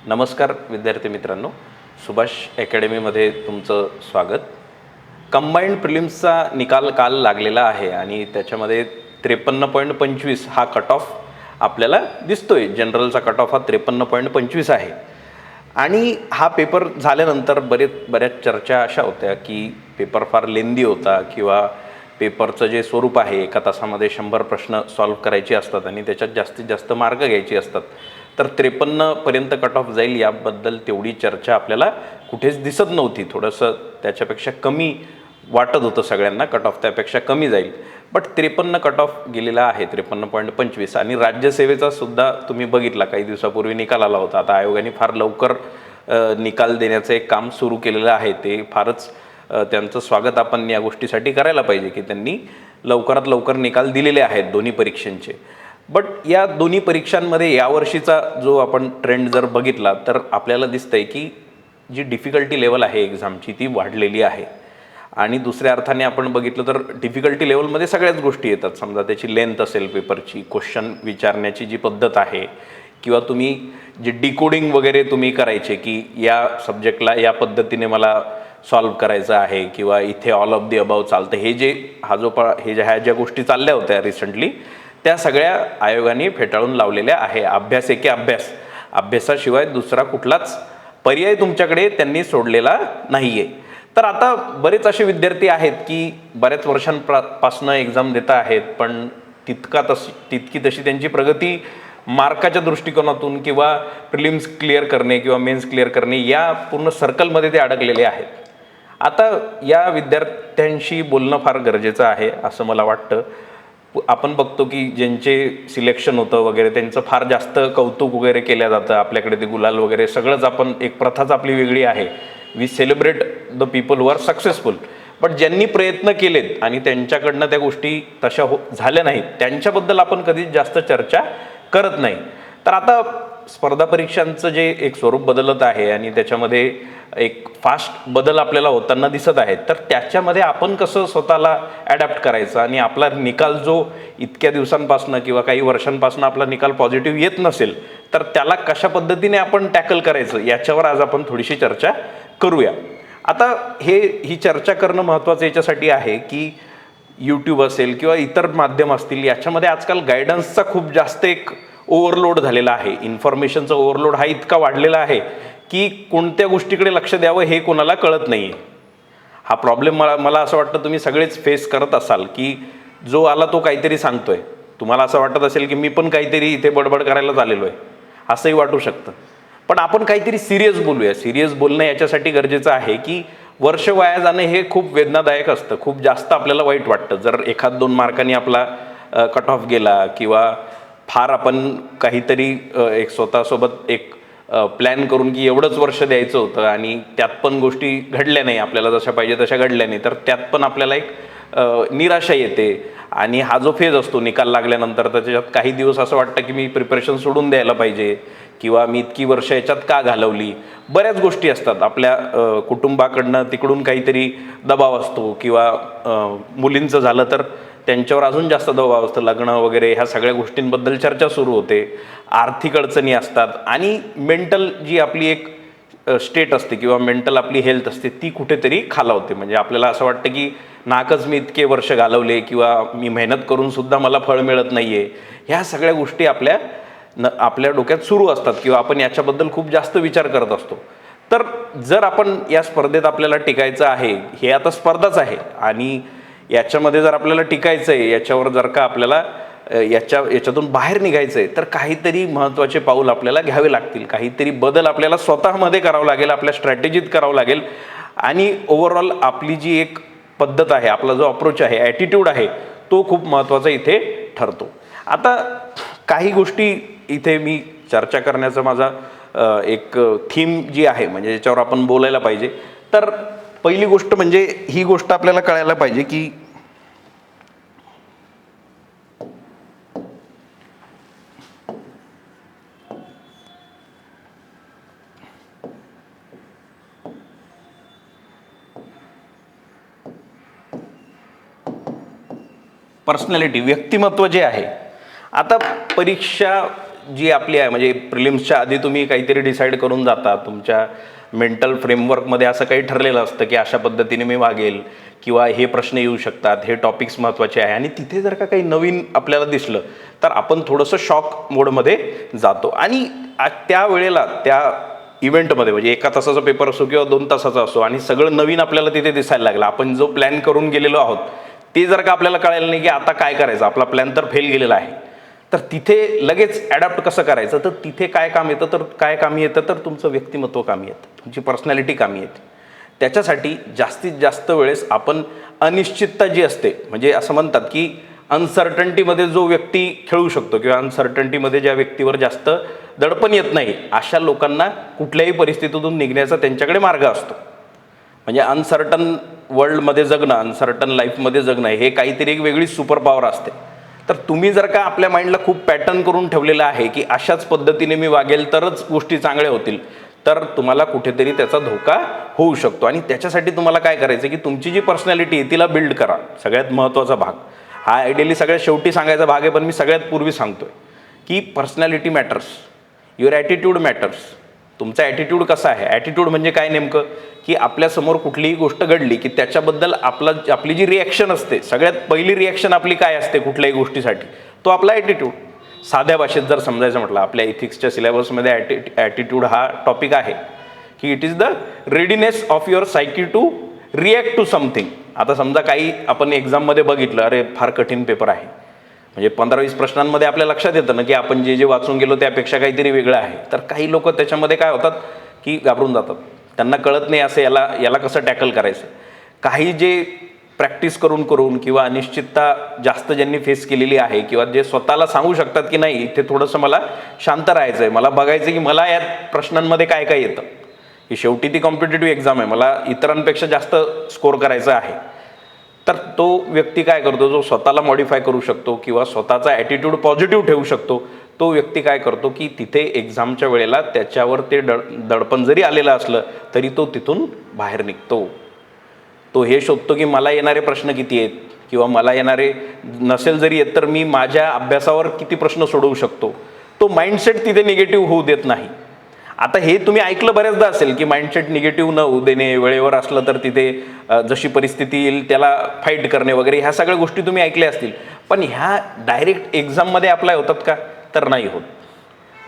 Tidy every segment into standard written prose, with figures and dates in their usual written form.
नमस्कार विद्यार्थी मित्रांनो, सुभाष अकॅडमीमध्ये तुमचं स्वागत. कंबाईंड प्रिलिम्सचा निकाल काल लागलेला आहे आणि त्याच्यामध्ये 53.25 हा कट ऑफ आपल्याला दिसतोय. जनरलचा कट ऑफ हा 53.25 आहे आणि हा पेपर झाल्यानंतर बऱ्याच चर्चा अशा होत्या की पेपर फार लेंदी होता किंवा पेपरचं जे स्वरूप आहे, एका तासामध्ये 100 प्रश्न सॉल्व्ह करायचे असतात आणि त्याच्यात जास्तीत जास्त मार्क घ्यायचे असतात. तर 53पर्यंत कट ऑफ जाईल याबद्दल तेवढी चर्चा आपल्याला कुठेच दिसत नव्हती. थोडंसं त्याच्यापेक्षा कमी वाटत होतं सगळ्यांना, कट ऑफ त्यापेक्षा कमी जाईल. बट 53 कट ऑफ गेलेला आहे, 53.25. आणि राज्यसेवेचा सुद्धा तुम्ही बघितला, काही दिवसापूर्वी निकाल आला होता. आता आयोगाने फार लवकर निकाल देण्याचं एक काम सुरू केलेलं आहे. ते फारच त्यांचं स्वागत आपण या गोष्टीसाठी करायला पाहिजे की त्यांनी लवकरात लवकर निकाल दिलेले आहेत दोन्ही परीक्षांचे. बट या दोन्ही परीक्षांमध्ये यावर्षीचा जो आपण ट्रेंड जर बघितला तर आपल्याला दिसतंय की जी डिफिकल्टी लेवल आहे एक्झामची ती वाढलेली आहे. आणि दुसऱ्या अर्थाने आपण बघितलं तर डिफिकल्टी लेवलमध्ये सगळ्याच गोष्टी येतात. समजा त्याची लेंथ असेल पेपरची, क्वेश्चन विचारण्याची जी पद्धत आहे, किंवा तुम्ही जे डिकोडिंग वगैरे तुम्ही करायचे की या सब्जेक्टला या पद्धतीने मला सॉल्व्ह करायचं आहे किंवा इथे ऑल ऑफ दी अबाव चालतं, हे जे ह्या ज्या गोष्टी चालल्या होत्या रिसेंटली, त्या सगळ्या आयोगाने फेटाळून लावलेल्या आहे. अभ्यास एके अभ्यास, अभ्यासाशिवाय दुसरा कुठलाच पर्याय तुमच्याकडे त्यांनी सोडलेला नाही आहे. तर आता बरेच असे विद्यार्थी आहेत की बऱ्याच वर्षांपासून एक्झाम देत आहेत, पण तितकी तशी त्यांची प्रगती मार्काच्या दृष्टिकोनातून किंवा प्रिलिम्स क्लिअर करणे किंवा मेन्स क्लिअर करणे या पूर्ण सर्कलमध्ये ते अडकलेले आहेत. आता या विद्यार्थ्यांशी बोलणं फार गरजेचं आहे असं मला वाटतं. आपण बघतो की ज्यांचे सिलेक्शन होतं वगैरे त्यांचं फार जास्त कौतुक वगैरे केलं जातं. आपल्याकडे ते गुलाल वगैरे सगळंच, आपण एक प्रथाच आपली वेगळी आहे. We celebrate the people who are successful. पण ज्यांनी प्रयत्न केलेत आणि त्यांच्याकडनं त्या गोष्टी तशा झाल्या नाहीत, त्यांच्याबद्दल आपण कधीच जास्त चर्चा करत नाही. तर आता स्पर्धा परीक्षांचं जे एक स्वरूप बदलत आहे आणि त्याच्यामध्ये एक फास्ट बदल आपल्याला होताना दिसत आहेत, तर त्याच्यामध्ये आपण कसं स्वतःला ॲडॅप्ट करायचं आणि आपला निकाल जो इतक्या दिवसांपासून किंवा काही वर्षांपासून आपला निकाल पॉझिटिव्ह येत नसेल, तर त्याला कशा पद्धतीने आपण टॅकल करायचं याच्यावर आज आपण थोडीशी चर्चा करूया. आता ही चर्चा करणं महत्त्वाचं याच्यासाठी आहे की यूट्यूब असेल किंवा इतर माध्यम असतील, याच्यामध्ये आजकाल गायडन्सचा खूप जास्त एक ओव्हरलोड झालेला आहे. इन्फॉर्मेशनचा ओव्हरलोड हा इतका वाढलेला आहे की कोणत्या गोष्टीकडे लक्ष द्यावं हे कोणाला कळत नाही आहे. हा प्रॉब्लेम मला असं वाटतं तुम्ही सगळेच फेस करत असाल की जो आला तो काहीतरी सांगतोय. तुम्हाला असं वाटत असेल की मी पण काहीतरी इथे बडबड करायला झालेलो आहे, असंही वाटू शकतं. पण आपण काहीतरी सिरियस बोलूया. सिरियस बोलणं याच्यासाठी गरजेचं आहे की वर्ष वाया जाणं हे खूप वेदनादायक असतं. खूप जास्त आपल्याला वाईट वाटतं जर 1-2 मार्कांनी आपला कट ऑफ गेला किंवा फार आपण काहीतरी एक स्वतःसोबत एक प्लॅन करून की एवढंच वर्ष द्यायचं होतं आणि त्यात पण गोष्टी घडल्या नाही, आपल्याला जशा पाहिजे तशा घडल्या नाही, तर त्यात पण आपल्याला एक निराशा येते. आणि हा जो फेज असतो निकाल लागल्यानंतर, त्याच्यात काही दिवस असं वाटतं की मी प्रिपरेशन सोडून द्यायला पाहिजे किंवा मी इतकी वर्ष याच्यात का घालवली. बऱ्याच गोष्टी असतात. आपल्या कुटुंबाकडनं तिकडून काहीतरी दबाव असतो किंवा मुलींचं झालं तर त्यांच्यावर अजून जास्त दबाव असतं, लग्न वगैरे ह्या सगळ्या गोष्टींबद्दल चर्चा सुरू होते. आर्थिक अडचणी असतात आणि मेंटल जी आपली एक स्टेट असते किंवा मेंटल आपली हेल्थ असते ती कुठेतरी खालावते. म्हणजे आपल्याला असं वाटतं की नाकच मी इतके वर्ष घालवले किंवा मी मेहनत करून सुद्धा मला फळ मिळत नाही आहे. ह्या सगळ्या गोष्टी आपल्या डोक्यात सुरू असतात किंवा आपण याच्याबद्दल खूप जास्त विचार करत असतो. तर जर आपण या स्पर्धेत आपल्याला टिकायचं आहे, हे आता स्पर्धाच आहे आणि याच्यामध्ये जर आपल्याला टिकायचं आहे, याच्यावर जर का आपल्याला याच्यातून बाहेर निघायचं आहे, तर काहीतरी महत्त्वाचे पाऊल आपल्याला घ्यावे लागतील. काहीतरी बदल आपल्याला स्वतःमध्ये करावं लागेल, आपल्या स्ट्रॅटेजीत करावं लागेल. आणि ओव्हरऑल आपली जी एक पद्धत आहे, आपला जो अप्रोच आहे, ॲटिट्यूड आहे, तो खूप महत्त्वाचा इथे ठरतो. आता काही गोष्टी इथे मी चर्चा करण्याचा माझा एक थीम जी आहे, म्हणजे ज्याच्यावर आपण बोलायला पाहिजे. तर पहिली गोष्ट म्हणजे ही गोष्ट आपल्याला कळायला पाहिजे की पर्सनॅलिटी, व्यक्तिमत्व जे आहे, आता परीक्षा जी आपली आहे, म्हणजे प्रिलिम्सच्या आधी तुम्ही काहीतरी डिसाईड करून जाता, तुमच्या मेंटल फ्रेमवर्कमध्ये असं काही ठरलेलं असतं की अशा पद्धतीने मी वागेल किंवा हे प्रश्न येऊ शकतात, हे टॉपिक्स महत्त्वाचे आहे, आणि तिथे जर का काही नवीन आपल्याला दिसलं तर आपण थोडंसं शॉक मोडमध्ये जातो. आणि त्या वेळेला त्या इव्हेंटमध्ये, म्हणजे 1 तासाचा पेपर असो किंवा 2 तासाचा असो, आणि सगळं नवीन आपल्याला तिथे दिसायला लागलं, आपण जो प्लॅन करून गेलेलो आहोत ते जर का आपल्याला कळायला नाही की आता काय करायचं, आपला प्लॅन तर फेल गेलेला आहे, तर तिथे लगेच ॲडॅप्ट कसं करायचं, तर तिथे काय काम येतं, तर काय कामी येतं, तर तुमचं व्यक्तिमत्व कामी येतं, तुमची पर्सनॅलिटी कामी येते. त्याच्यासाठी जास्तीत जास्त वेळेस आपण अनिश्चितता जी असते, म्हणजे असं म्हणतात की अनसर्टन्टीमध्ये जो व्यक्ती खेळू शकतो किंवा अनसर्टन्टीमध्ये ज्या व्यक्तीवर जास्त दडपण येत नाही, अशा लोकांना कुठल्याही परिस्थितीतून निघण्याचा त्यांच्याकडे मार्ग असतो. म्हणजे अनसर्टन वर्ल्डमध्ये जगणं, अनसर्टन लाईफमध्ये जगणं, हे काहीतरी एक वेगळी सुपर पॉवर असते. तर तुम्ही जर का आपल्या माइंडला खूप पॅटर्न करून ठेवलेलं आहे की अशाच पद्धतीने मी वागेल तरच गोष्टी चांगल्या होतील, तर तुम्हाला कुठेतरी त्याचा धोका होऊ शकतो. आणि त्याच्यासाठी तुम्हाला काय करायचं की तुमची जी पर्सनॅलिटी आहे तिला बिल्ड करा. सगळ्यात महत्त्वाचा भाग हा आयडियली सगळ्यात शेवटी सांगायचा भाग आहे, पण मी सगळ्यात पूर्वी सांगतोय की personality matters, your attitude matters. तुमचा ॲटिट्यूड कसा आहे, ॲटिट्यूड म्हणजे काय नेमकं, की आपल्यासमोर कुठलीही गोष्ट घडली की त्याच्याबद्दल आपली जी रिॲक्शन असते, सगळ्यात पहिली रिॲक्शन आपली काय असते कुठल्याही गोष्टीसाठी, तो आपला ॲटिट्यूड. साध्या भाषेत जर समजायचं म्हटलं, आपल्या इथिक्सच्या सिलेबसमध्ये ॲटिट्यूड हा टॉपिक आहे की it is the readiness of your psyche to react to something. आता समजा काही आपण एक्झाममध्ये बघितलं, अरे फार कठीण पेपर आहे, म्हणजे 15-20 प्रश्नांमध्ये आपल्या लक्षात येतं ना की आपण जे वाचून गेलो त्यापेक्षा काहीतरी वेगळं आहे, तर काही लोक त्याच्यामध्ये काय होतात की घाबरून जातात, त्यांना कळत नाही असं याला कसं टॅकल करायचं. काही जे प्रॅक्टिस करून करून किंवा अनिश्चितता जास्त ज्यांनी फेस केलेली आहे किंवा जे स्वतःला सांगू शकतात की नाही इथे थोडंसं मला शांत राहायचं आहे, मला बघायचं की मला या प्रश्नांमध्ये काय काय येतं, ही शेवटी ती कॉम्पिटेटिव्ह एक्झाम आहे, मला इतरांपेक्षा जास्त स्कोर करायचं आहे, तर तो व्यक्ती काय करतो, जो स्वतःला मॉडिफाय करू शकतो किंवा स्वतःचा ॲटिट्यूड पॉझिटिव्ह ठेवू शकतो, तो व्यक्ती काय करतो की तिथे एक्झामच्या वेळेला त्याच्यावर ते दडपण जरी आलेलं असलं तरी तो तिथून बाहेर निघतो. तो हे शोधतो की मला येणारे प्रश्न किती आहेत, किंवा मला येणारे नसेल जरी येत तर मी माझ्या अभ्यासावर किती प्रश्न सोडवू शकतो. तो माइंडसेट तिथे निगेटिव्ह होऊ देत नाही. आता हे तुम्ही ऐकलं बऱ्याचदा असेल की माइंडसेट निगेटिव्ह न होऊ देणे, वेळेवर असलं तर तिथे जशी परिस्थिती येईल त्याला फाईट करणे वगैरे, ह्या सगळ्या गोष्टी तुम्ही ऐकल्या असतील, पण ह्या डायरेक्ट एक्झाममध्ये अप्लाय होतात का, तर नाही होत.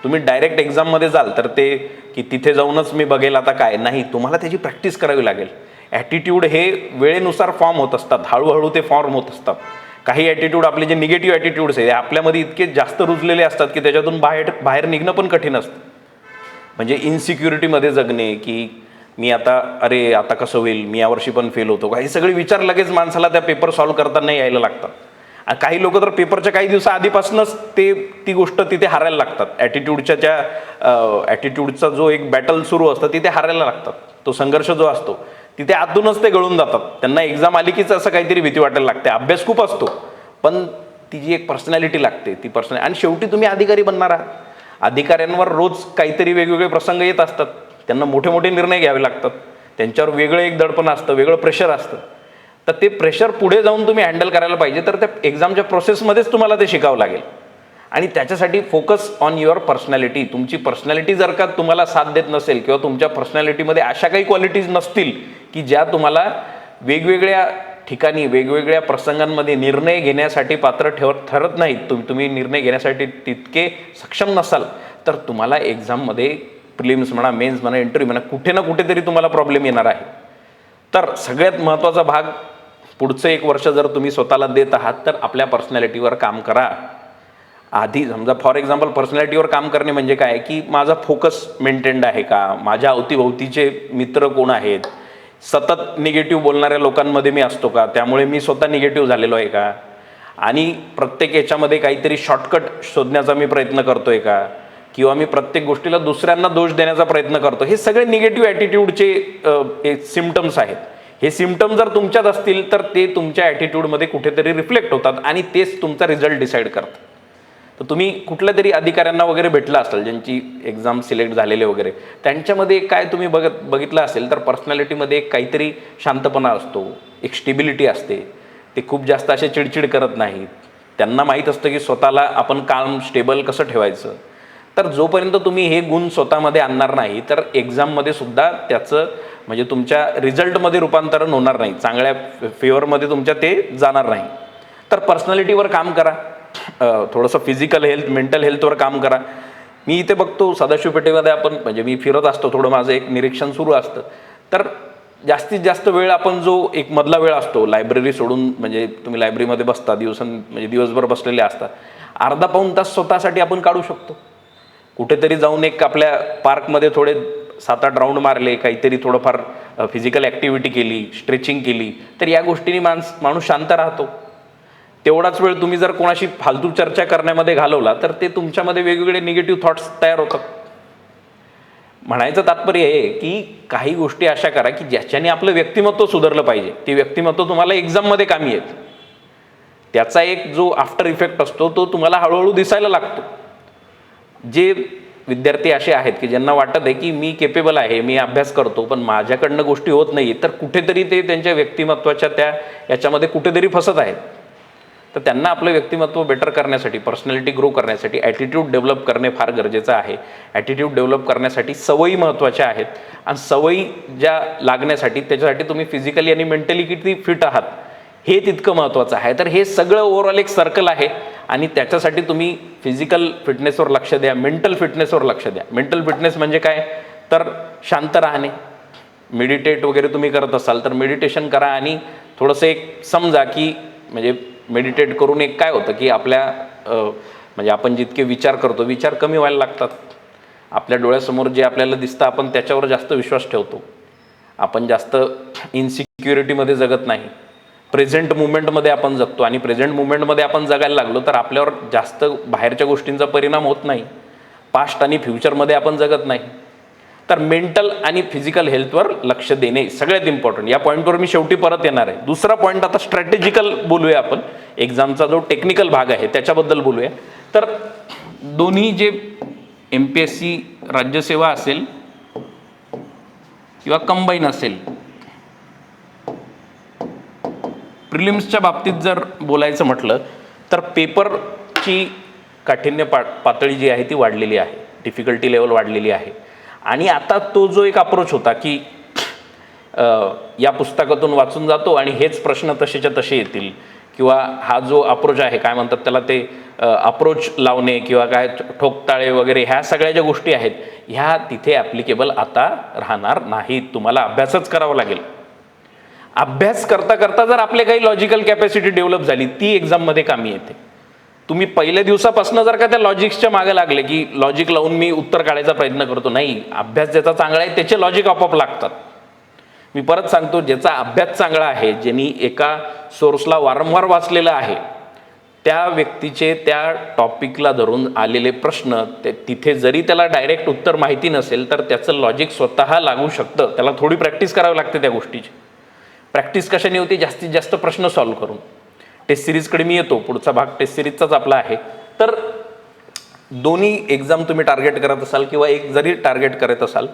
तुम्ही डायरेक्ट एक्झाममध्ये जाल तर ते की तिथे जाऊनच मी बघेल आता काय, नाही, तुम्हाला त्याची प्रॅक्टिस करावी लागेल. ॲटिट्यूड हे वेळेनुसार फॉर्म होत असतात, हळूहळू ते फॉर्म होत असतात. काही ॲटिट्यूड आपले जे निगेटिव्ह ॲटिट्यूड्स आहे आपल्यामध्ये इतके जास्त रुजलेले असतात की त्याच्यातून बाहेर निघणं पण कठीण असतं. म्हणजे इन्सिक्युरिटीमध्ये जगणे की मी आता कसं होईल, मी यावर्षी पण फेल होतो का, हे सगळे विचार लगेच माणसाला त्या पेपर सॉल्व्ह करताना यायला लागतात. आणि काही लोक तर पेपरच्या काही दिवसाआधीपासूनच ती गोष्ट तिथे हारायला लागतात. ॲटिट्यूडचा जो एक बॅटल सुरू असतं तिथे हारायला लागतात. तो संघर्ष जो असतो तिथे आतूनच ते गळून जातात. त्यांना एक्झाम आली कीच असं काहीतरी भीती वाटायला लागते. अभ्यास खूप असतो पण ती जी एक पर्सनॅलिटी लागते ती आणि शेवटी तुम्ही अधिकारी बनणार आहात. अधिकाऱ्यांवर रोज काहीतरी वेगवेगळे प्रसंग येत असतात, त्यांना मोठे मोठे निर्णय घ्यावे लागतात, त्यांच्यावर वेगळं एक दडपण असतं, वेगळं प्रेशर असतं. तर ते प्रेशर पुढे जाऊन तुम्ही हँडल करायला पाहिजे, तर त्या एक्झामच्या प्रोसेसमध्येच तुम्हाला ते शिकावं लागेल. आणि त्याच्यासाठी फोकस ऑन युअर पर्सनॅलिटी. तुमची पर्सनॅलिटी जर का तुम्हाला साथ देत नसेल किंवा तुमच्या पर्सनॅलिटीमध्ये अशा काही क्वालिटीज नसतील की ज्या तुम्हाला वेगवेगळ्या ठिकाणी वेगवेगळ्या प्रसंगांमध्ये निर्णय घेण्यासाठी पात्र ठरत नाहीत, तुम्ही निर्णय घेण्यासाठी तितके सक्षम नसाल, तर तुम्हाला एक्झाममध्ये प्रिलिम्स म्हणा, मेन्स म्हणा, इंटरव्ह्यू म्हणा, कुठे ना कुठेतरी तुम्हाला प्रॉब्लेम येणार आहे. तर सगळ्यात महत्त्वाचा भाग, पुढचं 1 वर्ष जर तुम्ही स्वतःला देत आहात तर आपल्या पर्सनॅलिटीवर काम करा. आधी समजा फॉर एक्झाम्पल पर्सनॅलिटीवर काम करणे म्हणजे काय की माझा फोकस मेंटेन्ड आहे का, माझ्या अवतीभोवतीचे मित्र कोण आहेत, सतत निगेटिव्ह बोलणाऱ्या लोकांमध्ये मी असतो का, त्यामुळे मी स्वतः निगेटिव्ह झालेलो आहे का, आणि प्रत्येक याच्यामध्ये काहीतरी शॉर्टकट शोधण्याचा मी प्रयत्न करतोय का, किंवा मी प्रत्येक गोष्टीला दुसऱ्यांना दोष देण्याचा प्रयत्न करतो. हे सगळे निगेटिव्ह ॲटिट्यूडचे सिम्पटम्स आहेत. हे सिम्पटम जर तुमच्यात असतील तर ते तुमच्या ॲटिट्यूडमध्ये कुठेतरी रिफ्लेक्ट होतात आणि तेच तुमचा रिझल्ट डिसाईड करतात. तर तुम्ही कुठल्या तरी अधिकाऱ्यांना वगैरे भेटला असाल ज्यांची एक्झाम सिलेक्ट झालेले वगैरे, त्यांच्यामध्ये काय तुम्ही बघितलं असेल तर पर्सनॅलिटीमध्ये एक काहीतरी शांतपणा असतो, एक स्टेबिलिटी असते. ते खूप जास्त असे चिडचिड करत नाहीत. त्यांना माहीत असतं की स्वतःला आपण काम स्टेबल कसं ठेवायचं. तर जोपर्यंत तुम्ही हे गुण स्वतःमध्ये आणणार नाही तर एक्झाममध्ये सुद्धा त्याचं म्हणजे तुमच्या रिझल्टमध्ये रूपांतरण होणार नाही, चांगल्या फेवरमध्ये तुमच्या ते जाणार नाही. तर पर्सनॅलिटीवर काम करा, थोडंसं फिजिकल हेल्थ, मेंटल हेल्थवर काम करा. मी इथे बघतो सदाशिव पेठेमध्ये आपण म्हणजे मी फिरत असतो, थोडं माझं एक निरीक्षण सुरू असतं. तर जास्तीत जास्त वेळ आपण जो एक मधला वेळ असतो लायब्ररी सोडून, म्हणजे तुम्ही लायब्ररीमध्ये बसता म्हणजे दिवसभर बसलेले असतात, अर्धा पाऊण तास स्वतःसाठी आपण काढू शकतो. कुठेतरी जाऊन एक आपल्या पार्कमध्ये थोडे 7-8 राऊंड मारले, काहीतरी थोडंफार फिजिकल ॲक्टिव्हिटी केली, स्ट्रेचिंग केली, तर या गोष्टींनी माणूस शांत राहतो. तेवढाच वेळ तुम्ही जर कोणाशी फालतू चर्चा करण्यामध्ये घालवला तर ते तुमच्यामध्ये वेगवेगळे निगेटिव्ह थॉट्स तयार होतात. म्हणायचं तात्पर्य आहे की काही गोष्टी अशा करा की ज्याच्याने आपलं व्यक्तिमत्व सुधारलं पाहिजे. ते व्यक्तिमत्व तुम्हाला एक्झाममध्ये कामी येत, त्याचा एक जो आफ्टर इफेक्ट असतो तो तुम्हाला हळूहळू दिसायला लागतो. जे विद्यार्थी असे आहेत की ज्यांना वाटत आहे की मी केपेबल आहे, मी अभ्यास करतो, पण माझ्याकडनं गोष्टी होत नाही, तर कुठेतरी ते त्यांच्या व्यक्तिमत्वाच्या याच्यामध्ये कुठेतरी फसत आहेत. तर त्यांना आपलं व्यक्तिमत्व बेटर करण्यासाठी, पर्सनॅलिटी ग्रो करण्यासाठी ॲटिट्यूड डेव्हलप करणे फार गरजेचं आहे. ॲटिट्यूड डेव्हलप करण्यासाठी सवयी महत्त्वाच्या आहेत, आणि सवयी ज्या लागण्यासाठी त्याच्यासाठी तुम्ही फिजिकली आणि मेंटली किती फिट आहात हे तितकं महत्त्वाचं आहे. तर हे सगळं ओव्हरऑल एक सर्कल आहे, आणि त्याच्यासाठी तुम्ही फिजिकल फिटनेसवर लक्ष द्या, मेंटल फिटनेसवर लक्ष द्या. मेंटल फिटनेस म्हणजे काय, तर शांत राहणे, मेडिटेट वगैरे तुम्ही करत असाल तर मेडिटेशन करा, आणि थोडंसं एक समजा की म्हणजे मेडिटेट करून एक काय होतं की आपल्या म्हणजे आपण जितके विचार करतो, विचार कमी व्हायला लागतात. आपल्या डोळ्यासमोर जे आपल्याला दिसतं आपण त्याच्यावर जास्त विश्वास ठेवतो, आपण जास्त इन्सिक्युरिटीमध्ये जगत नाही, प्रेझेंट मुवमेंटमध्ये आपण जगतो. आणि प्रेझेंट मुवमेंटमध्ये आपण जगायला लागलो तर आपल्यावर जास्त बाहेरच्या गोष्टींचा परिणाम होत नाही, पास्ट आणि फ्युचरमध्ये आपण जगत नाही. तर मेंटल आणि फिजिकल हेल्थवर लक्ष देणे सगळ्यात इम्पॉर्टंट. या पॉईंटवर मी शेवटी परत येणार आहे. दुसरा पॉईंट आता स्ट्रॅटेजिकल बोलूया आपण, एक्झामचा जो टेक्निकल भाग आहे त्याच्याबद्दल बोलूया. तर दोन्ही जे MPSC राज्यसेवा असेल किंवा कंबाईन असेल, प्रिलिम्सच्या बाबतीत जर बोलायचं म्हटलं तर पेपरची काठिण्य पातळी जी आहे ती वाढलेली आहे, डिफिकल्टी लेवल वाढलेली आहे. आणि आता तो जो एक अप्रोच होता की या पुस्तकातून वाचून जातो आणि हेच प्रश्न तसेच्या तसे येतील, किंवा हा जो अप्रोच आहे काय म्हणतात त्याला, ते अप्रोच लावणे किंवा काय ठोकताळे वगैरे, ह्या सगळ्या ज्या गोष्टी आहेत ह्या तिथे ॲप्लिकेबल आता राहणार नाहीत. तुम्हाला अभ्यासच करावा लागेल. अभ्यास करता करता जर आपले काही लॉजिकल कॅपॅसिटी डेव्हलप झाली ती एक्झाममध्ये कामी येते. तुम्ही पहिल्या दिवसापासून जर का त्या लॉजिक्सच्या मागे लागले की लॉजिक लावून मी उत्तर काढायचा प्रयत्न करतो, नाही, अभ्यास ज्याचा चांगला आहे त्याचे लॉजिक आपोआप लागतात. मी परत सांगतो, ज्याचा अभ्यास चांगला आहे, ज्यांनी एका सोर्सला वारंवार वाचलेलं आहे, त्या व्यक्तीचे त्या टॉपिकला धरून आलेले प्रश्न तिथे जरी त्याला डायरेक्ट उत्तर माहिती नसेल तर त्याचं लॉजिक स्वतः लागू शकतं. त्याला थोडी प्रॅक्टिस करावी लागते त्या गोष्टीची. प्रॅक्टिस कशाने होती, जास्तीत जास्त प्रश्न सॉल्व्ह करून. टेस्ट सिरीजकडे मी येतो, पुढचा भाग टेस्ट सिरीजचाच आपला आहे. तर दोन्ही एक्झाम तुम्ही टार्गेट करत असाल किंवा एक जरी टार्गेट करत असाल,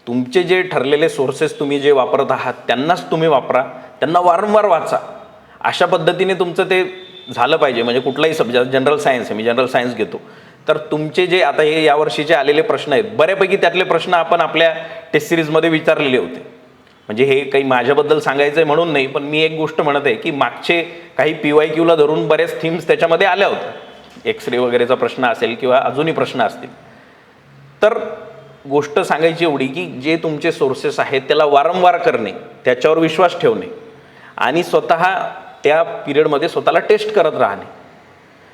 तुमचे जे ठरलेले सोर्सेस तुम्ही जे वापरत आहात त्यांनाच तुम्ही वापरा, त्यांना वारंवार वाचा. अशा पद्धतीने तुमचं ते झालं पाहिजे. म्हणजे कुठलाही सब्जेक्ट, जनरल सायन्स आहे, मी जनरल सायन्स घेतो, तर तुमचे जे आता हे यावर्षीचे आलेले प्रश्न आहेत, बऱ्यापैकी त्यातले प्रश्न आपण आपल्या टेस्ट सिरीजमध्ये विचारलेले होते. म्हणजे हे काही माझ्याबद्दल सांगायचं आहे म्हणून नाही, पण मी एक गोष्ट म्हणत आहे की मागचे काही PYQला धरून बरेच थीम्स त्याच्यामध्ये आल्या होत्या. एक्सरे वगैरेचा प्रश्न असेल किंवा अजूनही प्रश्न असतील. तर गोष्ट सांगायची एवढी की जे तुमचे सोर्सेस आहेत त्याला वारंवार करणे, त्याच्यावर विश्वास ठेवणे, आणि स्वतः त्या पिरियडमध्ये स्वतःला टेस्ट करत राहणे.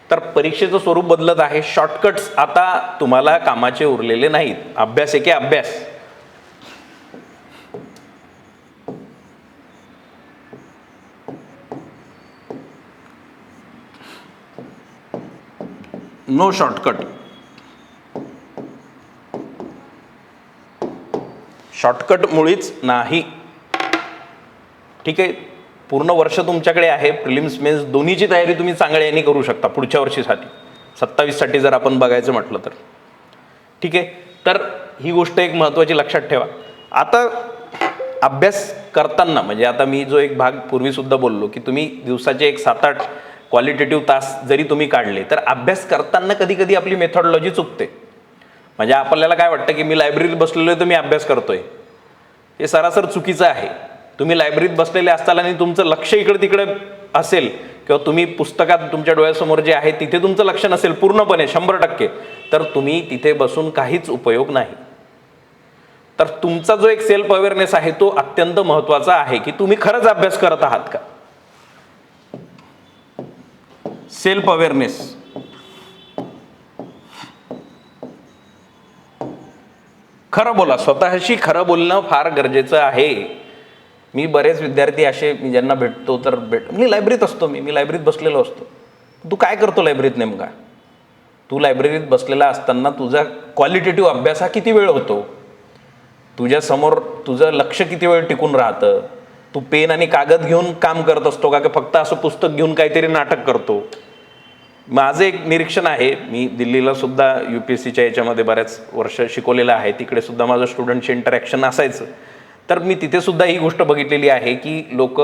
तर परीक्षेचं स्वरूप बदलत आहे. शॉर्टकट्स आता तुम्हाला कामाचे उरलेले नाहीत. अभ्यास एके अभ्यास. No shortcut. शॉर्टकट मुळीच नाही. ठीक आहे, पूर्ण वर्ष तुमच्याकडे आहे. प्रिलिम्स मेन्स दोन्हीची तयारी तुम्ही चांगल्या याने करू शकता पुढच्या वर्षीसाठी, 27साठी जर आपण बघायचं म्हटलं तर. ठीक आहे, तर ही गोष्ट एक महत्त्वाची लक्षात ठेवा. आता अभ्यास करताना म्हणजे आता मी जो एक भाग पूर्वीसुद्धा बोललो की तुम्ही दिवसाचे एक 7-8 क्वालिटेटिव्ह तास जरी तुम्ही काढले तर अभ्यास करताना कधी कधी आपली मेथॉडॉलॉजी चुकते. म्हणजे आपल्याला काय वाटतं की मी लायब्ररीत बसलेलो आहे तर मी अभ्यास करतोय, हे सरासर चुकीचं आहे. तुम्ही लायब्ररीत बसलेले असताना आणि तुमचं लक्ष इकडे तिकडे असेल किंवा तुम्ही पुस्तकात तुमच्या डोळ्यासमोर जे आहे तिथे तुमचं लक्ष नसेल पूर्णपणे 100%, तर तुम्ही तिथे बसून काहीच उपयोग नाही. तर तुमचा जो एक सेल्फ अवेअरनेस आहे तो अत्यंत महत्त्वाचा आहे की तुम्ही खरंच अभ्यास करत आहात का. Self awareness. खरं बोला, स्वतःशी खरं बोलणं फार गरजेचं आहे. मी बरेच विद्यार्थी असे मी ज्यांना भेटतो तर मी लायब्ररीत असतो, मी लायब्ररीत बसलेलो असतो. तू काय करतो लायब्ररीत नेमका? तू लायब्ररीत बसलेला असताना तुझा क्वालिटेटिव्ह अभ्यास हा किती वेळ होतो? तुझ्या समोर तुझं लक्ष किती वेळ टिकून राहतं? तू पेन आणि कागद घेऊन काम करत असतो का फक्त असं पुस्तक घेऊन काहीतरी नाटक करतो? माझं एक निरीक्षण आहे, मी दिल्लीला सुद्धा UPSCच्या याच्यामध्ये बऱ्याच वर्ष शिकवलेलं आहे, तिकडे सुद्धा माझं स्टुडंटशी इंटरॅक्शन असायचं. तर मी तिथे सुद्धा ही गोष्ट बघितलेली आहे की लोक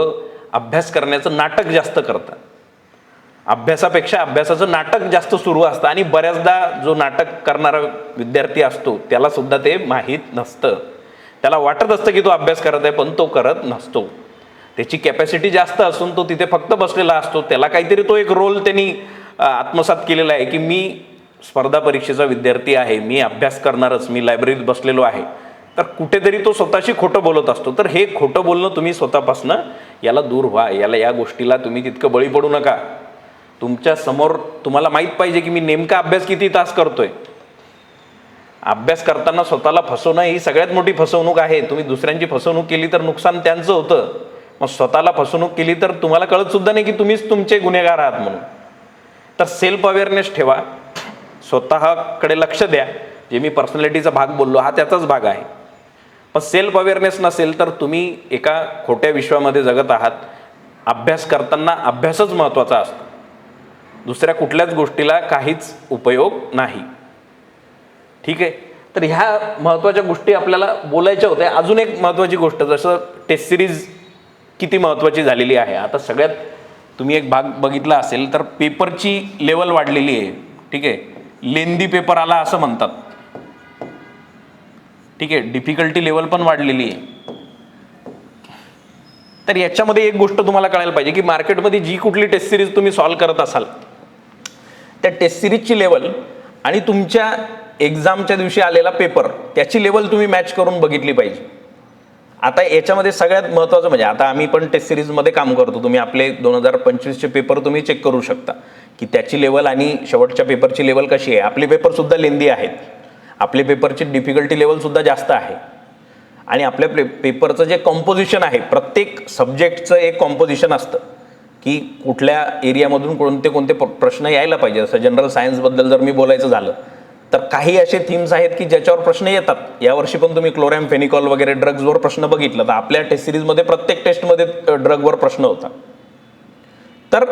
अभ्यास करण्याचं नाटक जास्त करतात, अभ्यासापेक्षा अभ्यासाचं नाटक जास्त सुरू असतं. आणि बऱ्याचदा जो नाटक करणारा विद्यार्थी असतो त्याला सुद्धा ते माहीत नसतं. त्याला वाटत असतं की तो अभ्यास करत आहे, पण तो करत नसतो. त्याची कॅपॅसिटी जास्त असून तो तिथे फक्त बसलेला असतो. त्याला काहीतरी तो एक रोल त्यांनी आत्मसात केलेला आहे की मी स्पर्धा परीक्षेचा विद्यार्थी आहे, मी अभ्यास करणारच, मी लायब्ररीत बसलेलो आहे. तर कुठेतरी तो स्वतःशी खोटं बोलत असतो. तर हे खोटं बोलणं तुम्ही स्वतःपासनं याला दूर व्हा, या गोष्टीला तुम्ही तितकं बळी पडू नका. तुमच्या समोर तुम्हाला माहीत पाहिजे की मी नेमका अभ्यास किती तास करतोय. अभ्यास करताना स्वतःला फसवणं ही सगळ्यात मोठी फसवणूक आहे. तुम्ही दुसऱ्यांची फसवणूक केली तर नुकसान त्यांचं होतं, मग स्वतःला फसवणूक केली तर तुम्हाला कळत सुद्धा नाही की तुम्हीच तुमचे गुन्हेगार आहात म्हणून. तर सेल्फ अवेअरनेस ठेवा, स्वतःकडे लक्ष द्या. जे मी पर्सनॅलिटीचा भाग बोललो हा त्याचाच भाग आहे. पण सेल्फ अवेअरनेस नसेल तर तुम्ही एका खोट्या विश्वामध्ये जगत आहात. अभ्यास करताना अभ्यासच महत्त्वाचा असतो, दुसऱ्या कुठल्याच गोष्टीला काहीच उपयोग नाही. ठीक आहे, तर ह्या महत्त्वाच्या गोष्टी आपल्याला बोलायच्या होत्या. अजून एक महत्त्वाची गोष्ट, जसं टेस्ट सिरीज किती महत्त्वाची झालेली आहे. आता सगळ्यात तुम्ही एक भाग बघितला असेल तर पेपरची लेवल वाढलेली आहे. ठीक आहे, लेंदी पेपर आला असं म्हणतात. ठीक आहे, डिफिकल्टी लेवल पण वाढलेली आहे. तर याच्यामध्ये एक गोष्ट तुम्हाला कळायला पाहिजे की मार्केटमध्ये जी कुठली टेस्ट सिरीज तुम्ही सॉल्व्ह करत असाल त्या टेस्ट सिरीजची लेवल आणि तुमच्या एक्झामच्या दिवशी आलेला पेपर त्याची लेवल तुम्ही मॅच करून बघितली पाहिजे. आता याच्यामध्ये सगळ्यात महत्त्वाचं म्हणजे आता आम्ही पण टेस्ट सिरीजमध्ये काम करतो. तुम्ही आपले 2025चे पेपर तुम्ही चेक करू शकता की त्याची लेवल आणि शेवटच्या पेपरची लेवल कशी आहे. आपले पेपर सुद्धा लेंदी आहेत, आपले पेपरची डिफिकल्टी लेवल सुद्धा जास्त आहे. आणि आपल्या पेपरचं जे कॉम्पोजिशन आहे, प्रत्येक सब्जेक्टचं एक कॉम्पोजिशन असतं की कुठल्या एरियामधून कोणते कोणते प्रश्न यायला पाहिजे. जसं जनरल सायन्सबद्दल जर मी बोलायचं झालं तर काही असे थीम्स आहेत की ज्याच्यावर प्रश्न येतात. यावर्षी पण तुम्ही क्लोरॅम फेनिकॉल वगैरे ड्रग्जवर प्रश्न बघितलं तर आपल्या टेस्ट सिरीजमध्ये प्रत्येक टेस्टमध्ये ड्रगवर प्रश्न होता. तर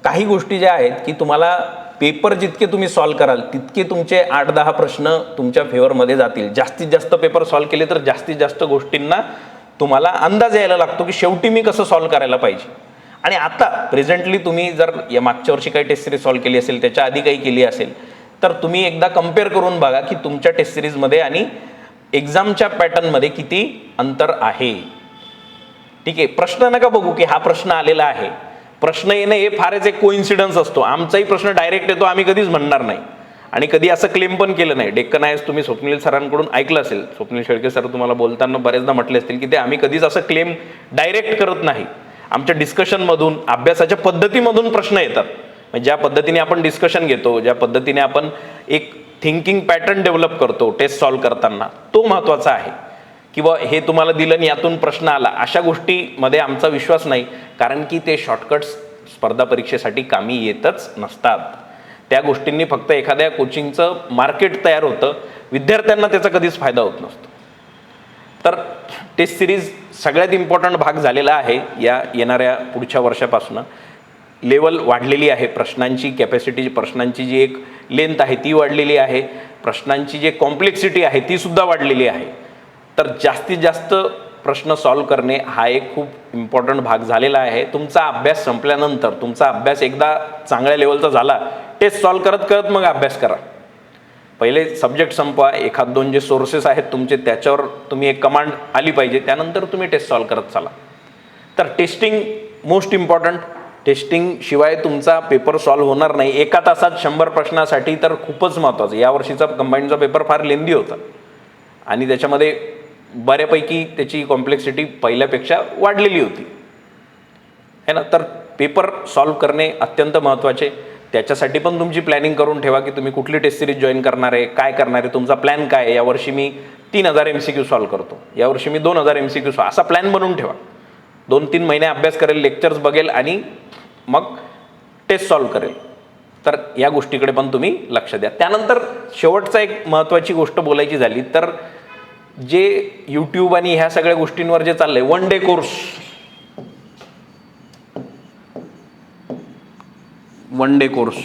काही गोष्टी ज्या आहेत की तुम्हाला पेपर जितके तुम्ही सॉल्व्ह कराल तितके तुमचे 8-10 प्रश्न तुमच्या फेवरमध्ये जातील. जास्तीत जास्त पेपर सॉल्व्ह केले तर जास्तीत जास्त गोष्टींना तुम्हाला अंदाज यायला लागतो की शेवटी मी कसं सॉल्व्ह करायला पाहिजे. आणि आता प्रेझेंटली तुम्ही जर या मागच्या वर्षी काही टेस्ट सिरीज सॉल्व्ह केली असेल, त्याच्या आधी काही केली असेल, तर तुम्ही एकदा कम्पेअर करून बघा की तुमच्या टेस्ट सिरीजमध्ये आणि एक्झामच्या पॅटर्नमध्ये किती अंतर आहे. ठीक आहे, प्रश्न नका बघू की हा प्रश्न आलेला आहे. प्रश्न येणं हे फारच एक कोइन्सिडन्स असतो. आमचाही प्रश्न डायरेक्ट येतो, आम्ही कधीच म्हणणार नाही आणि कधी असं क्लेम पण केलं नाही. डेक्कन आयएस तुम्ही स्वप्नील सरांकडून ऐकलं असेल, स्वप्नील शेळके सर तुम्हाला बोलताना बरेचदा म्हटले असतील की ते आम्ही कधीच असं क्लेम डायरेक्ट करत नाही. आमच्या डिस्कशनमधून, अभ्यासाच्या पद्धतीमधून प्रश्न येतात. ज्या पद्धतीने आपण डिस्कशन घेतो, ज्या पद्धतीने आपण एक थिंकिंग पॅटर्न डेव्हलप करतो टेस्ट सॉल्व्ह करताना, तो महत्त्वाचा आहे. किंवा हे तुम्हाला दिलं आणि यातून प्रश्न आला, अशा गोष्टीमध्ये आमचा विश्वास नाही, कारण की ते शॉर्टकट्स स्पर्धा परीक्षेसाठी कामी येतच नसतात. त्या गोष्टींनी फक्त एखाद्या कोचिंगचं मार्केट तयार होतं, विद्यार्थ्यांना त्याचा कधीच फायदा होत नसतो. तर टेस्ट सिरीज सगळ्यात इम्पॉर्टंट भाग झालेला आहे. या येणाऱ्या पुढच्या वर्षापासून लेवल वाढलेली आहे, प्रश्नांची कॅपॅसिटी, प्रश्नांची जी एक लेंथ आहे ती वाढलेली आहे, प्रश्नांची जी कॉम्प्लेक्सिटी आहे ती सुद्धा वाढलेली आहे. तर जास्तीत जास्त प्रश्न सॉल्व्ह करणे हा एक खूप इम्पॉर्टंट भाग झालेला आहे. तुमचा अभ्यास संपल्यानंतर, तुमचा अभ्यास एकदा चांगल्या लेवलचा झाला, टेस्ट सॉल्व्ह करत करत मग अभ्यास करा. पहिले सब्जेक्ट संपवा, एखाद दोन जे सोर्सेस आहेत तुमचे त्याच्यावर तुम्ही एक कमांड आली पाहिजे, त्यानंतर तुम्ही टेस्ट सॉल्व करत चाला. तर टेस्टिंग मोस्ट इम्पॉर्टंट. टेस्टिंग शिवाय तुमचा पेपर सॉल्व्ह होणार नाही. एका तासात 100 प्रश्नासाठी तर खूपच महत्त्वाचं. यावर्षीचा कंबाईनचा पेपर फार लेंदी होता आणि त्याच्यामध्ये बऱ्यापैकी त्याची कॉम्प्लेक्सिटी पहिल्यापेक्षा वाढलेली होती है ना. तर पेपर सॉल्व्ह करणे अत्यंत महत्त्वाचे. त्याच्यासाठी पण तुमची प्लॅनिंग करून ठेवा की तुम्ही कुठली टेस्ट सिरीज जॉईन करणार आहे, काय करणार आहे, तुमचा प्लॅन काय आहे. यावर्षी मी 3000 MCQ सॉल्व्ह करतो, यावर्षी मी 2000 MCQ सॉल्व्ह, असा प्लॅन बनवून ठेवा. 2-3 महिने अभ्यास करेल, लेक्चर्स बघेल आणि मग टेस्ट सॉल्व्ह करेल. तर या गोष्टीकडे पण तुम्ही लक्ष द्या. त्यानंतर शेवटचा एक महत्त्वाची गोष्ट बोलायची झाली तर जे यूट्यूब आणि ह्या सगळ्या गोष्टींवर जे चाललंय, 1 डे कोर्स, 1 डे कोर्स.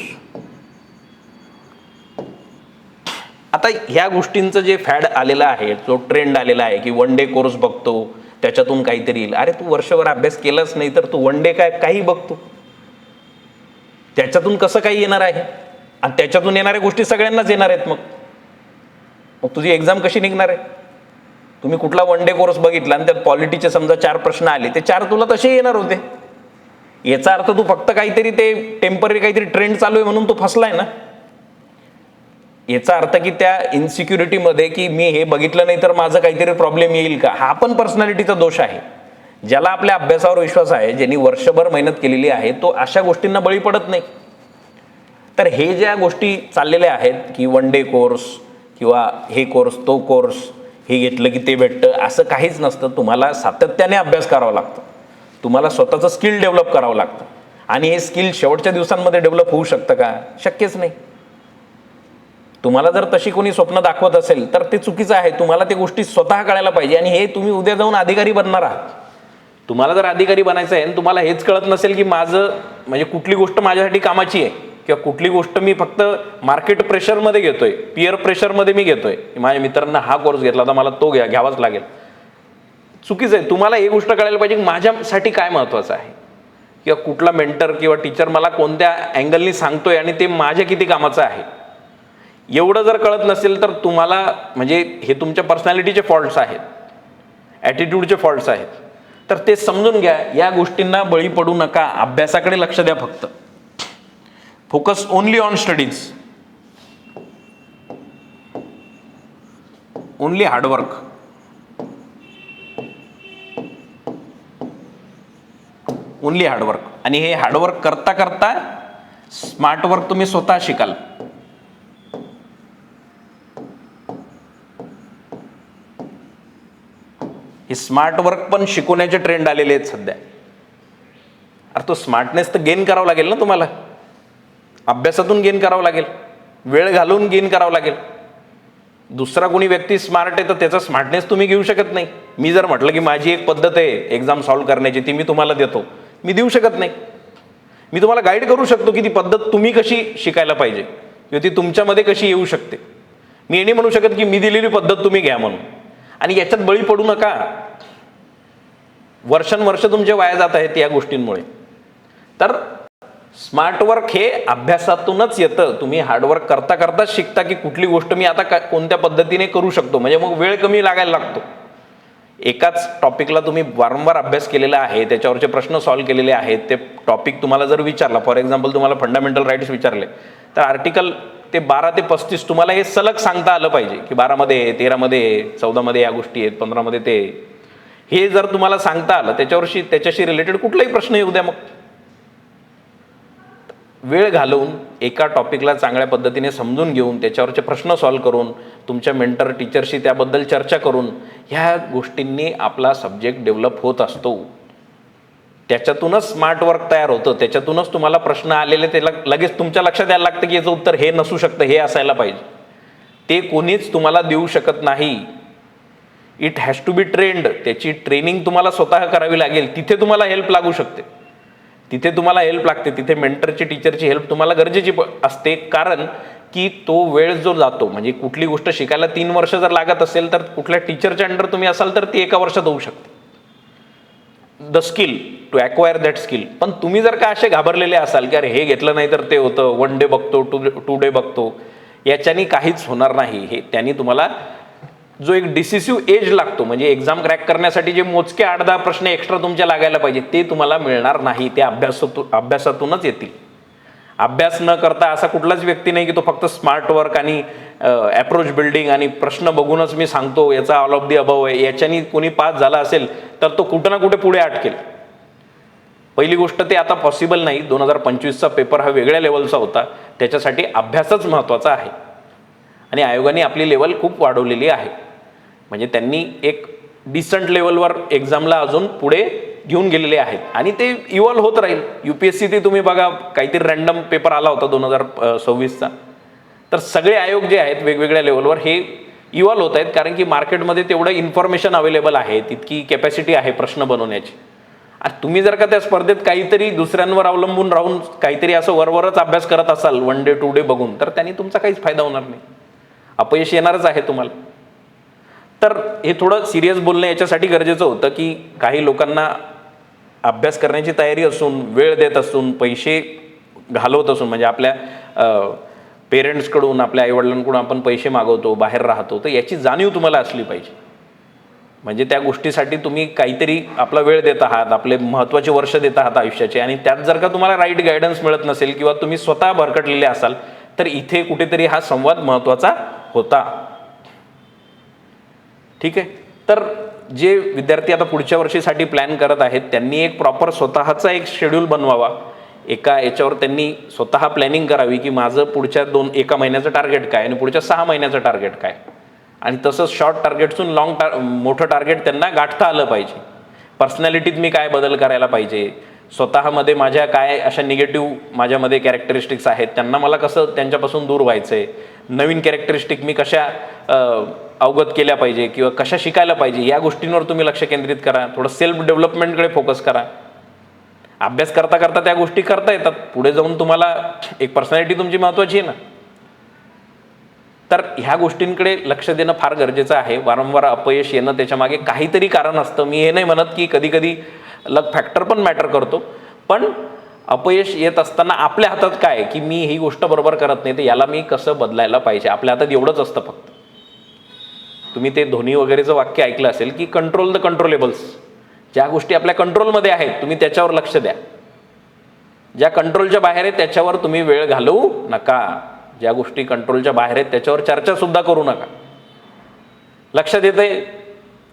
आता ह्या गोष्टींचं जे फॅड आलेलं आहे, जो ट्रेंड आलेला आहे की 1 डे कोर्स बघतो त्याच्यातून काहीतरी येईल. अरे तू वर्षभर अभ्यास केलाच नाही तर तू 1 डे काही बघतो, त्याच्यातून कसं काही येणार आहे. आणि त्याच्यातून येणाऱ्या गोष्टी सगळ्यांनाच येणार आहेत. मग तुझी एक्झाम कशी निघणार आहे. तुम्ही कुठला 1 डे कोर्स बघितला आणि त्यात पॉलिटीचे समजा 4 प्रश्न आले, ते 4 तुला तसे येणार होते. याचा अर्थ तू फक्त काहीतरी ते टेम्पररी काहीतरी ट्रेंड चालू आहे म्हणून तू फसलाय ना. याचा अर्थ की त्या इन्सिक्युरिटीमध्ये की मी हे बघितलं नाही तर माझं काहीतरी प्रॉब्लेम येईल का, हा पण पर्सनॅलिटीचा दोष आहे. ज्याला आपल्या अभ्यासावर विश्वास आहे, ज्यांनी वर्षभर मेहनत केलेली आहे, तो अशा गोष्टींना बळी पडत नाही. तर हे ज्या गोष्टी चाललेल्या आहेत की 1 डे कोर्स किंवा हे कोर्स तो कोर्स, हे घेतलं की ते भेटतं, असं काहीच नसतं. तुम्हाला सातत्याने अभ्यास करावा लागतो, तुम्हाला स्वतःचं स्किल डेव्हलप करावं लागतं. आणि हे स्किल शेवटच्या दिवसांमध्ये डेव्हलप होऊ शकतं का, शक्यच नाही. तुम्हाला जर तशी कोणी स्वप्न दाखवत असेल तर ते चुकीचं आहे. तुम्हाला ते गोष्टी स्वतः कळायला पाहिजे. आणि हे तुम्ही उद्या जाऊन अधिकारी बनणार आहात. तुम्हाला जर अधिकारी बनायचं आहे आणि तुम्हाला हेच कळत नसेल की माझं म्हणजे कुठली गोष्ट माझ्यासाठी कामाची आहे किंवा कुठली गोष्ट मी फक्त मार्केट प्रेशरमध्ये घेतोय, पिअर प्रेशरमध्ये मी घेतोय, माझ्या मित्रांना हा कोर्स घेतला तर मला तो घ्यावाच लागेल, चुकीचं आहे. तुम्हाला ही गोष्ट कळायला पाहिजे की माझ्यासाठी काय महत्त्वाचं आहे किंवा कुठला मेंटर किंवा टीचर मला कोणत्या अँगलनी सांगतोय आणि ते माझ्या किती कामाचं आहे. एवढं जर कळत नसेल तर तुम्हाला म्हणजे हे तुमच्या पर्सनॅलिटीचे फॉल्ट्स आहेत, ॲटिट्यूडचे फॉल्ट्स आहेत. तर ते समजून घ्या. या गोष्टींना बळी पडू नका. अभ्यासाकडे लक्ष द्या फक्त. Focus only on studies, only hard work. Only hard work. आणि हे हार्डवर्क करता करता स्मार्ट वर्क तुम्ही स्वतः शिकाल. हे स्मार्ट वर्क पण शिकवण्याचे ट्रेंड आलेले आहेत सध्या. अरे तो स्मार्टनेस तर गेन करावं लागेल ना तुम्हाला, अभ्यासातून गेन करावं लागेल, वेळ घालून गेन करावं लागेल. दुसरा कोणी व्यक्ती स्मार्ट आहे तर त्याचा स्मार्टनेस तुम्ही घेऊ शकत नाही. मी जर म्हटलं की माझी एक पद्धत आहे एक्झाम सॉल्व्ह करण्याची, ती मी तुम्हाला देतो, मी देऊ शकत नाही. मी तुम्हाला गाईड करू शकतो की ती पद्धत तुम्ही कशी शिकायला पाहिजे किंवा ती तुमच्यामध्ये कशी येऊ शकते. मी हे नाही म्हणू शकत की मी दिलेली पद्धत तुम्ही घ्या म्हणून. आणि याच्यात बळी पडू नका. वर्षानुवर्ष तुमचे वाया जात आहेत या गोष्टींमुळे. तर स्मार्ट वर्क हे अभ्यासातूनच येतं. तुम्ही हार्डवर्क करता करताच शिकता की कुठली गोष्ट मी आता कोणत्या पद्धतीने करू शकतो. म्हणजे मग वेळ कमी लागायला लागतो. एकाच टॉपिकला तुम्ही वारंवार अभ्यास केलेला आहे, त्याच्यावरचे प्रश्न सॉल्व्ह केलेले आहेत, ते टॉपिक तुम्हाला जर विचारला, फॉर एक्झाम्पल तुम्हाला फंडामेंटल राईट्स विचारले, तर आर्टिकल ते 12 ते 35 तुम्हाला हे सलग सांगता आलं पाहिजे की 12मध्ये 13मध्ये 14मध्ये या गोष्टी आहेत, 15मध्ये ते, हे जर तुम्हाला सांगता आलं त्याच्याशी रिलेटेड कुठलाही प्रश्न येऊ द्या. मग वेळ घालवून एका टॉपिकला चांगल्या पद्धतीने समजून घेऊन त्याच्यावरचे प्रश्न सॉल्व्ह करून तुमच्या मेंटर टीचरशी त्याबद्दल चर्चा करून ह्या गोष्टींनी आपला सब्जेक्ट डेव्हलप होत असतो. त्याच्यातूनच स्मार्ट वर्क तयार होतं. त्याच्यातूनच तुम्हाला प्रश्न आलेले ते लगेच तुमच्या लक्षात यायला लागतं की याचं उत्तर हे नसू शकतं, हे असायला पाहिजे. ते कोणीच तुम्हाला देऊ शकत नाही. It has to be trained. त्याची ट्रेनिंग तुम्हाला स्वतः करावी लागेल. तिथे तुम्हाला हेल्प लागू शकते, तिथे तुम्हाला हेल्प लागते, तिथे मेंटरची टीचरची हेल्प तुम्हाला गरजेची असते. कारण की तो वेळ जो जातो, म्हणजे कुठली गोष्ट शिकायला 3 वर्ष जर लागत असेल तर कुठल्या टीचरच्या अंडर तुम्ही असाल तर ती 1 वर्षात होऊ शकते. The skill to acquire that skill. पण तुम्ही जर का असे घाबरलेले असाल की अरे हे घेतलं नाही तर ते होतं, 1 डे बघतो, 2 डे बघतो, याच्यानी काहीच होणार नाही. हे त्यांनी तुम्हाला जो एक डिसिसिव्ह एज लागतो, म्हणजे एक्झाम क्रॅक करण्यासाठी जे मोजके 8-10 प्रश्न एक्स्ट्रा तुमच्या लागायला पाहिजे ते तुम्हाला मिळणार नाही. ते अभ्यासातूनच येतील. अभ्यास न करता असा कुठलाच व्यक्ती नाही की तो फक्त स्मार्ट वर्क आणि अप्रोच बिल्डिंग आणि प्रश्न बघूनच मी सांगतो याचा ऑल ऑफ दी अबव आहे, याच्यानी कोणी पास झाला असेल तर तो कुठं ना कुठे पुढे अटकेल. पहिली गोष्ट ते आता पॉसिबल नाही. 2025चा पेपर हा वेगळ्या लेवलचा होता, त्याच्यासाठी अभ्यासच महत्त्वाचा आहे. आणि आयोगाने आपली लेवल खूप वाढवलेली आहे. म्हणजे त्यांनी एक डिसंट लेवलवर एक्झामला अजून पुढे घेऊन गेलेले आहेत आणि ते इव्हॉल्व होत राहील. UPSC ते तुम्ही बघा, काहीतरी रँडम पेपर आला होता 2026चा, तर सगळे आयोग जे आहेत वेगवेगळ्या लेवलवर हे इव्हॉल्व होत आहेत, कारण की मार्केटमध्ये तेवढं इन्फॉर्मेशन अवेलेबल आहे, तितकी कॅपॅसिटी आहे प्रश्न बनवण्याची. आणि तुम्ही जर का त्या स्पर्धेत काहीतरी दुसऱ्यांवर अवलंबून राहून काहीतरी असं वरवरच अभ्यास करत असाल 1 डे 2 डे बघून, तर त्यांनी तुमचा काहीच फायदा होणार नाही, अपयश येणारच आहे तुम्हाला. तर हे थोडं सिरियस बोलणं याच्यासाठी गरजेचं होतं की काही लोकांना अभ्यास करण्याची तयारी असून, वेळ देत असून, पैसे घालवत असून, म्हणजे आपल्या पेरेंट्सकडून, आपल्या आईवडिलांकडून आपण पैसे मागवतो, बाहेर राहतो, तर याची जाणीव तुम्हाला असली पाहिजे. म्हणजे त्या गोष्टीसाठी तुम्ही काहीतरी आपला वेळ देत आहात, आपले महत्त्वाचे वर्ष देत आहात आयुष्याचे, आणि त्यात जर का तुम्हाला राईट गायडन्स मिळत नसेल किंवा तुम्ही स्वतः भरकटलेले असाल, तर इथे कुठेतरी हा संवाद महत्त्वाचा होता. ठीक आहे. तर जे विद्यार्थी आता पुढच्या वर्षीसाठी प्लॅन करत आहेत त्यांनी एक प्रॉपर स्वतःचा एक शेड्यूल बनवावा. एका याच्यावर त्यांनी स्वतः प्लॅनिंग करावी की माझं पुढच्या 1 महिन्याचं टार्गेट काय आणि पुढच्या 6 महिन्याचं टार्गेट काय, आणि तसंच शॉर्ट टार्गेटसून मोठं टार्गेट त्यांना गाठता आलं पाहिजे. पर्सनॅलिटीत मी काय बदल करायला पाहिजे, स्वतःमध्ये माझ्या काय अशा निगेटिव्ह माझ्यामध्ये कॅरेक्टरिस्टिक्स आहेत, त्यांना मला कसं त्यांच्यापासून दूर व्हायचं आहे, नवीन कॅरेक्टरिस्टिक मी कशा अवगत केल्या पाहिजे किंवा कशा शिकायला पाहिजे, या गोष्टींवर तुम्ही लक्ष केंद्रित करा. थोडं सेल्फ डेव्हलपमेंटकडे फोकस करा. अभ्यास करता करता त्या गोष्टी करता येतात. पुढे जाऊन तुम्हाला एक पर्सनॅलिटी तुमची महत्त्वाची आहे ना, तर ह्या गोष्टींकडे लक्ष देणं फार गरजेचं आहे. वारंवार अपयश येणं त्याच्यामागे काहीतरी कारण असतं. मी हे नाही म्हणत की कधी कधी लक फॅक्टर पण मॅटर करतो, पण अपयश येत असताना आपल्या हातात काय की मी ही गोष्ट बरोबर करत नाही, तर याला मी कसं बदलायला पाहिजे, आपल्या हातात एवढंच असतं फक्त. तुम्ही ते धोनी वगैरेचं वाक्य ऐकलं असेल की कंट्रोल द कंट्रोलेबल्स. ज्या गोष्टी आपल्या कंट्रोलमध्ये आहेत तुम्ही त्याच्यावर लक्ष द्या. ज्या कंट्रोलच्या बाहेर आहेत त्याच्यावर तुम्ही वेळ घालवू नका. ज्या गोष्टी कंट्रोलच्या बाहेर आहेत त्याच्यावर चर्चा सुद्धा करू नका. लक्ष देते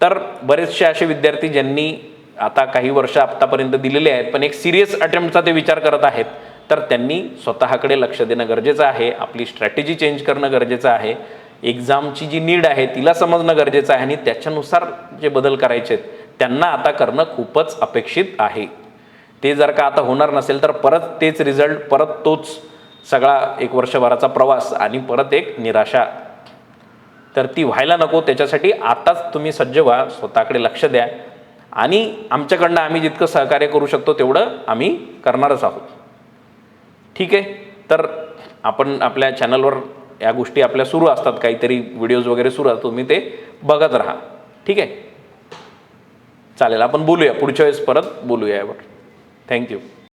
तर बरेचसे असे विद्यार्थी ज्यांनी आता काही वर्ष आतापर्यंत दिलेले आहेत पण एक सिरियस अटेम्प्टचा ते विचार करत आहेत, तर त्यांनी स्वतःकडे लक्ष देणं गरजेचं आहे. आपली स्ट्रॅटेजी चेंज करणं गरजेचं आहे. एक्झामची जी नीड आहे तिला समजणं गरजेचं आहे आणि त्याच्यानुसार जे बदल करायचे आहेत त्यांना आता करणं खूपच अपेक्षित आहे. ते जर का आता होणार नसेल तर परत तेच रिझल्ट, परत तोच सगळा 1 वर्षभराचा प्रवास आणि परत एक निराशा, तर ती व्हायला नको. त्याच्यासाठी आताच तुम्ही सज्ज व्हा, स्वतःकडे लक्ष द्या आणि आमच्याकडनं आम्ही जितकं सहकार्य करू शकतो तेवढं आम्ही करणारच आहोत. ठीक आहे. तर आपण आपल्या चॅनलवर या गोष्टी आपल्या सुरू असतात, काहीतरी व्हिडिओज वगैरे सुरू असतात, तुम्ही ते बघत राहा. ठीक आहे, चालेल. आपण बोलूया पुढच्या वेळेस, परत बोलूया यावर. थँक्यू.